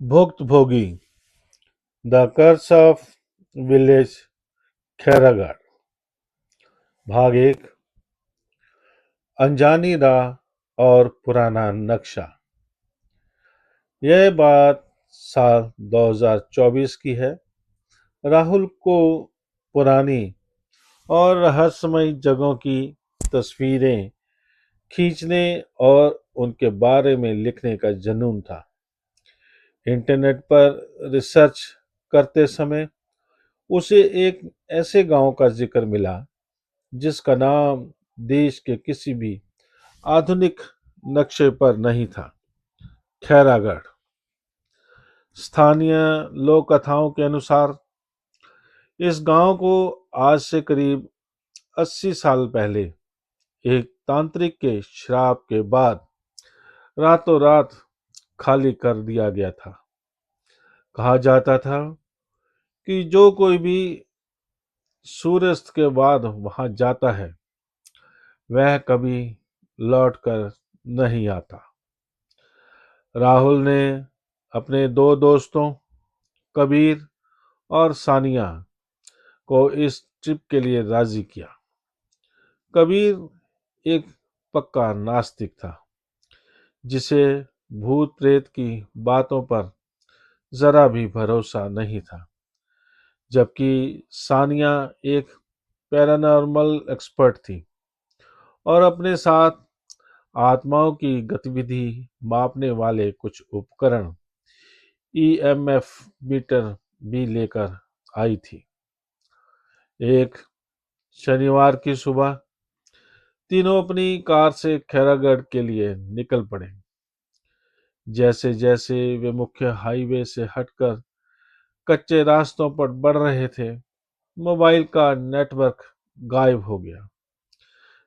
भुक्तभोगी the curse of village Khairagarh. भाग एक। अनजानी राह और पुराना नक्शा। यह बात साल 2024 की है। राहुल को पुरानी और रहस्यमयी जगहों की तस्वीरें खींचने और उनके बारे में लिखने का जुनून था। इंटरनेट पर रिसर्च करते समय उसे एक ऐसे गांव का जिक्र मिला जिसका नाम देश के किसी भी आधुनिक नक्शे पर नहीं था। खैरागढ़। स्थानीय लोक कथाओं के अनुसार इस गांव को आज से करीब 80 साल पहले एक तांत्रिक के श्राप के बाद रातों रात खाली कर दिया गया था। कहा जाता था कि जो कोई भी सूर्यास्त के बाद वहां जाता है वह कभी लौट कर नहीं आता। राहुल ने अपने दो दोस्तों कबीर और सानिया को इस ट्रिप के लिए राजी किया। कबीर एक पक्का नास्तिक था जिसे भूत प्रेत की बातों पर जरा भी भरोसा नहीं था, जबकि सानिया एक पैरानॉर्मल एक्सपर्ट थी और अपने साथ आत्माओं की गतिविधि मापने वाले कुछ उपकरण ईएमएफ मीटर भी लेकर आई थी। एक शनिवार की सुबह तीनों अपनी कार से खैरागढ़ के लिए निकल पड़े। जैसे जैसे वे मुख्य हाईवे से हटकर कच्चे रास्तों पर बढ़ रहे थे, मोबाइल का नेटवर्क गायब हो गया।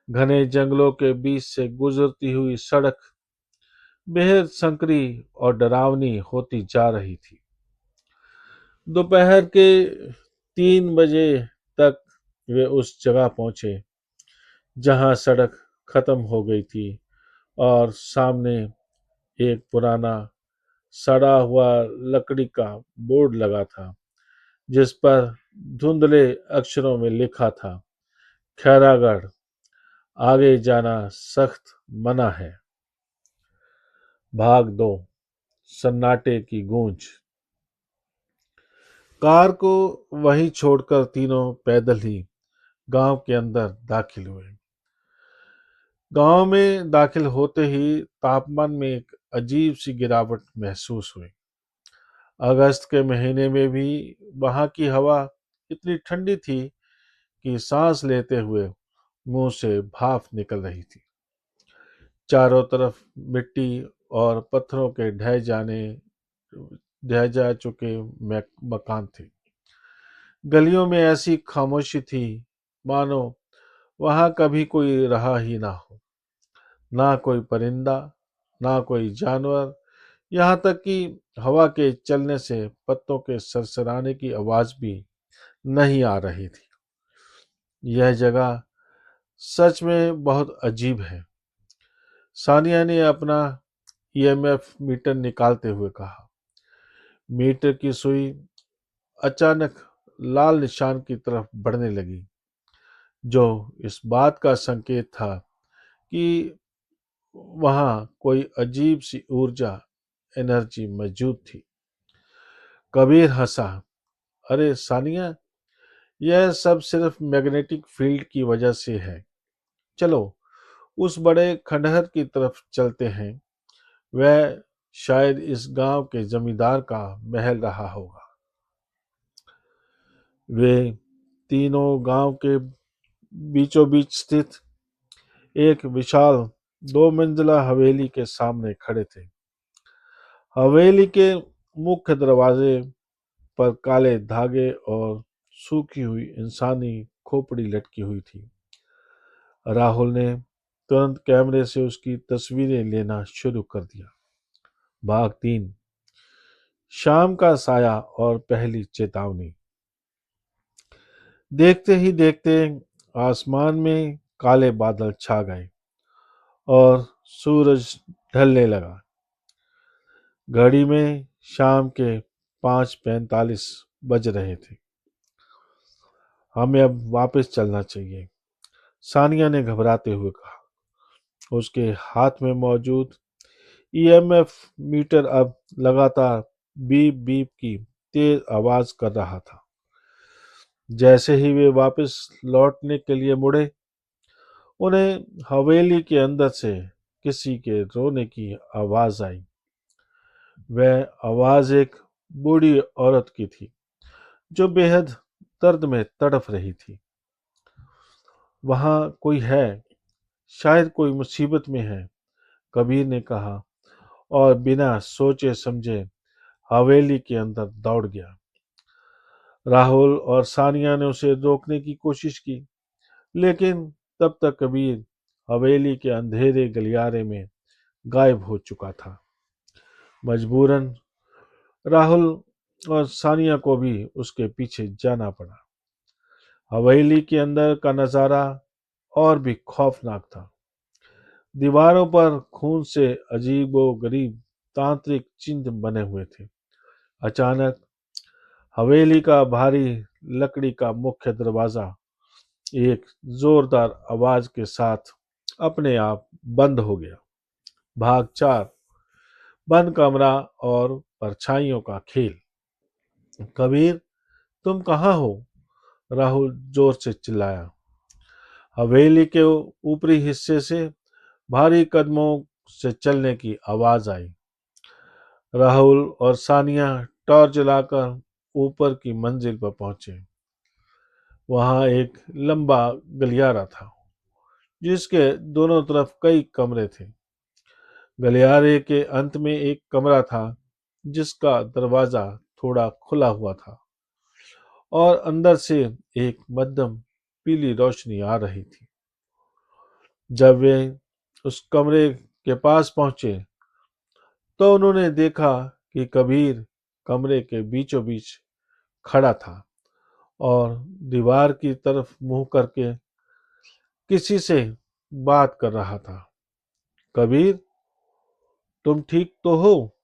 घने जंगलों के बीच से गुजरती हुई सड़क बेहद संकरी और डरावनी होती जा रही थी। दोपहर के 3 बजे तक वे उस जगह पहुंचे जहां सड़क खत्म हो गई थी और सामने एक पुराना सड़ा हुआ लकड़ी का बोर्ड लगा था जिस पर धुंधले अक्षरों में लिखा था, खैरागढ़, आगे जाना सख्त मना है। भाग 2। सन्नाटे की गूंज। कार को वहीं छोड़कर तीनों पैदल ही गांव के अंदर दाखिल हुए। गांव में दाखिल होते ही तापमान में एक अजीब सी गिरावट महसूस हुई। अगस्त के महीने में भी वहां की हवा इतनी ठंडी थी कि सांस लेते हुए मुंह से भाप निकल रही थी। चारों तरफ मिट्टी और पत्थरों के ढह जा चुके मकान थे। गलियों में ऐसी खामोशी थी मानो वहां कभी कोई रहा ही ना हो। ना कोई परिंदा, ना कोई जानवर, यहाँ तक कि हवा के चलने से पत्तों के सरसराने की आवाज भी नहीं आ रही थी। यह जगह सच में बहुत अजीब है, सानिया ने अपना ईएमएफ मीटर निकालते हुए कहा। मीटर की सुई अचानक लाल निशान की तरफ बढ़ने लगी, जो इस बात का संकेत था कि वहां कोई अजीब सी ऊर्जा, एनर्जी मौजूद थी। कबीर हंसा। अरे सानिया, यह सब सिर्फ मैग्नेटिक फील्ड की वजह से है। चलो उस बड़े खंडहर की तरफ चलते हैं। वह शायद इस गांव के जमींदार का महल रहा होगा। वे तीनों गांव के बीचों बीच स्थित एक विशाल 2 मंजिला हवेली के सामने खड़े थे। हवेली के मुख्य दरवाजे पर काले धागे और सूखी हुई इंसानी खोपड़ी लटकी हुई थी। राहुल ने तुरंत कैमरे से उसकी तस्वीरें लेना शुरू कर दिया। भाग 3। शाम का साया और पहली चेतावनी। देखते ही देखते आसमान में काले बादल छा गए और सूरज ढलने लगा। घड़ी में शाम के 5:45 बज रहे थे। हमें अब वापस चलना चाहिए, सानिया ने घबराते हुए कहा। उसके हाथ में मौजूद ईएमएफ मीटर अब लगातार बीप बीप की तेज आवाज कर रहा था। जैसे ही वे वापस लौटने के लिए मुड़े, उन्हें हवेली के अंदर से किसी के रोने की आवाज आई। वह आवाज एक बूढ़ी औरत की थी जो बेहद दर्द में तड़फ रही थी। वहां कोई है, शायद कोई मुसीबत में है, कबीर ने कहा और बिना सोचे समझे हवेली के अंदर दौड़ गया। राहुल और सानिया ने उसे रोकने की कोशिश की, लेकिन तब तक कबीर हवेली के अंधेरे गलियारे में गायब हो चुका था। मजबूरन राहुल और सानिया को भी उसके पीछे जाना पड़ा। हवेली के अंदर का नजारा और भी खौफनाक था। दीवारों पर खून से अजीबोगरीब तांत्रिक चिन्ह बने हुए थे। अचानक हवेली का भारी लकड़ी का मुख्य दरवाजा एक जोरदार आवाज के साथ अपने आप बंद हो गया। भाग 4। बंद कमरा और परछाइयों का खेल। कबीर, तुम कहाँ हो? राहुल जोर से चिल्लाया। हवेली के ऊपरी हिस्से से भारी कदमों से चलने की आवाज आई। राहुल और सानिया टॉर्च जलाकर ऊपर की मंजिल पर पहुंचे। वहां एक लंबा गलियारा था जिसके दोनों तरफ कई कमरे थे। गलियारे के अंत में एक कमरा था जिसका दरवाजा थोड़ा खुला हुआ था और अंदर से एक मध्यम पीली रोशनी आ रही थी। जब वे उस कमरे के पास पहुंचे तो उन्होंने देखा कि कबीर कमरे के बीचों बीच खड़ा था और दीवार की तरफ मुंह करके किसी से बात कर रहा था। कबीर, तुम ठीक तो हो?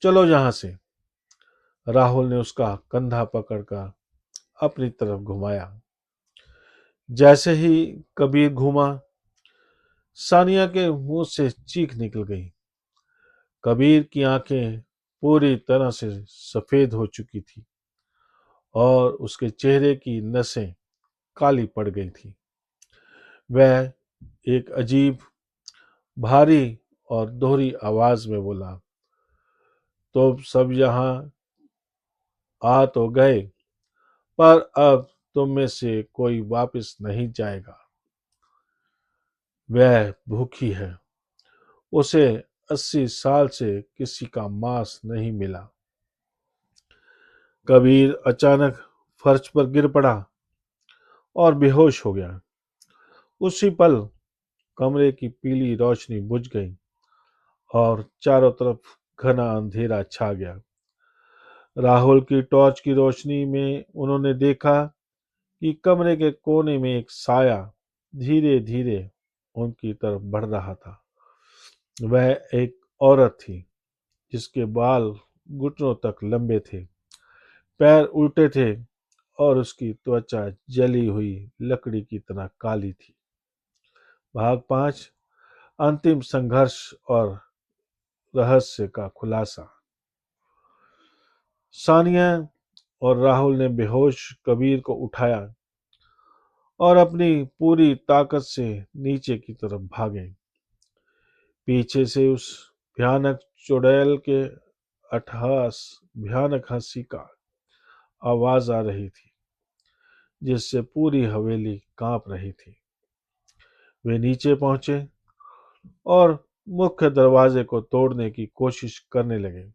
चलो यहां से। राहुल ने उसका कंधा पकड़कर अपनी तरफ घुमाया। जैसे ही कबीर घूमा, सानिया के मुंह से चीख निकल गई। कबीर की आंखें पूरी तरह से सफेद हो चुकी थी और उसके चेहरे की नसें काली पड़ गई थी। वह एक अजीब, भारी और दोहरी आवाज में बोला, तो सब यहाँ आ तो गए, पर अब तुम में से कोई वापस नहीं जाएगा। वह भूखी है, उसे 80 साल से किसी का मांस नहीं मिला। कबीर अचानक फर्श पर गिर पड़ा और बेहोश हो गया। उसी पल कमरे की पीली रोशनी बुझ गई और चारों तरफ घना अंधेरा छा गया। राहुल की टॉर्च की रोशनी में उन्होंने देखा कि कमरे के कोने में एक साया धीरे धीरे उनकी तरफ बढ़ रहा था। वह एक औरत थी जिसके बाल घुटनों तक लंबे थे, पैर उल्टे थे और उसकी त्वचा जली हुई लकड़ी की तरह काली थी। भाग 5। अंतिम संघर्ष और रहस्य का खुलासा। सानिया और राहुल ने बेहोश कबीर को उठाया और अपनी पूरी ताकत से नीचे की तरफ भागे। पीछे से उस भयानक चुड़ैल के अट्टहास भयानक हंसी का आवाज आ रही थी जिससे पूरी हवेली कांप रही थी। वे नीचे पहुंचे और मुख्य दरवाजे को तोड़ने की कोशिश करने लगे,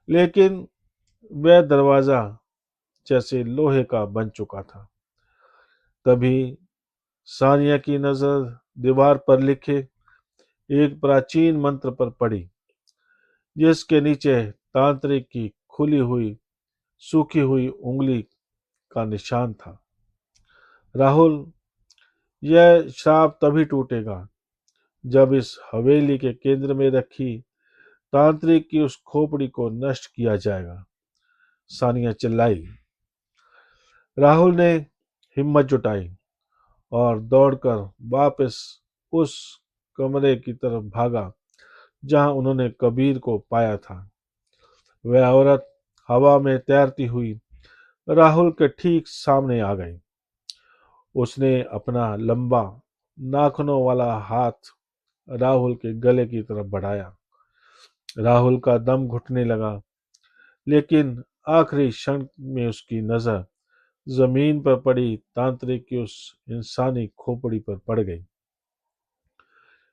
लेकिन वह दरवाजा जैसे लोहे का बन चुका था। तभी सानिया की नजर दीवार पर लिखे एक प्राचीन मंत्र पर पड़ी जिसके नीचे तांत्रिक की खुली हुई सूखी हुई उंगली का निशान था। राहुल, यह श्राप तभी टूटेगा जब इस हवेली के केंद्र में रखी तांत्रिक की उस खोपड़ी को नष्ट किया जाएगा। सानिया चिल्लाई। राहुल ने हिम्मत जुटाई और दौड़कर वापस उस कमरे की तरफ भागा जहां उन्होंने कबीर को पाया था। वह औरत हवा में तैरती हुई राहुल के ठीक सामने आ गई। उसने अपना लंबा नाखूनों वाला हाथ राहुल के गले की तरफ बढ़ाया। राहुल का दम घुटने लगा, लेकिन आखिरी क्षण में उसकी नजर जमीन पर पड़ी तांत्रिक की उस इंसानी खोपड़ी पर पड़ गई।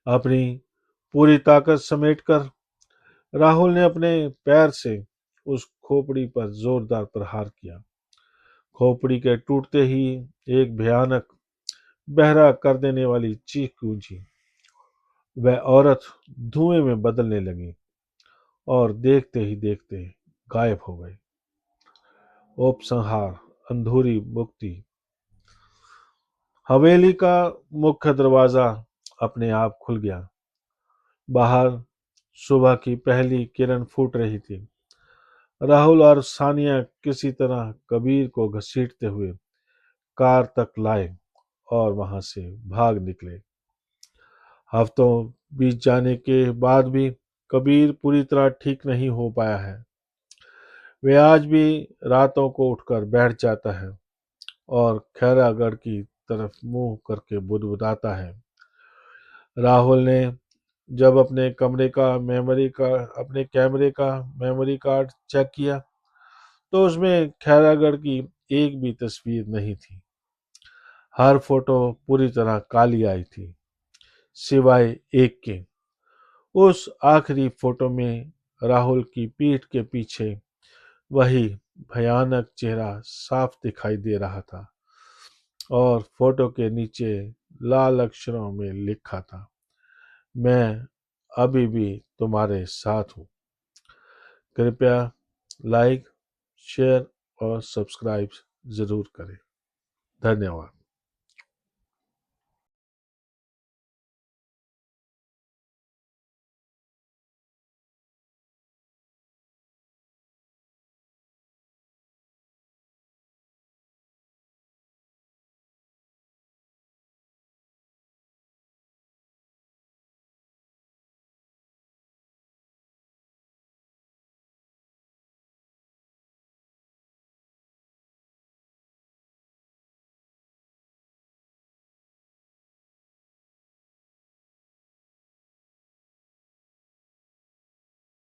अपनी पूरी ताकत समेटकर राहुल ने अपने पैर से उस खोपड़ी पर जोरदार प्रहार किया। खोपड़ी के टूटते ही एक भयानक, बहरा कर देने वाली चीख गूंजी। वह औरत धुएं में बदलने लगी और देखते ही देखते गायब हो गई। उपसंहार, अंधूरी मुक्ति। हवेली का मुख्य दरवाजा अपने आप खुल गया। बाहर सुबह की पहली किरण फूट रही थी। राहुल और सानिया किसी तरह कबीर को घसीटते हुए कार तक लाए और वहां से भाग निकले। हफ्तों बीत जाने के बाद भी कबीर पूरी तरह ठीक नहीं हो पाया है। वह आज भी रातों को उठकर बैठ जाता है और खैरागढ़ की तरफ मुंह करके बुदबुदाता है। राहुल ने जब अपने कैमरे का मेमोरी कार्ड चेक किया तो उसमें खैरागढ़ की एक भी तस्वीर नहीं थी। हर फोटो पूरी तरह काली आई थी, सिवाय एक के। उस आखिरी फोटो में राहुल की पीठ के पीछे वही भयानक चेहरा साफ दिखाई दे रहा था और फोटो के नीचे लाल अक्षरों में लिखा था, मैं अभी भी तुम्हारे साथ हूँ। कृपया लाइक, शेयर और सब्सक्राइब जरूर करें। धन्यवाद।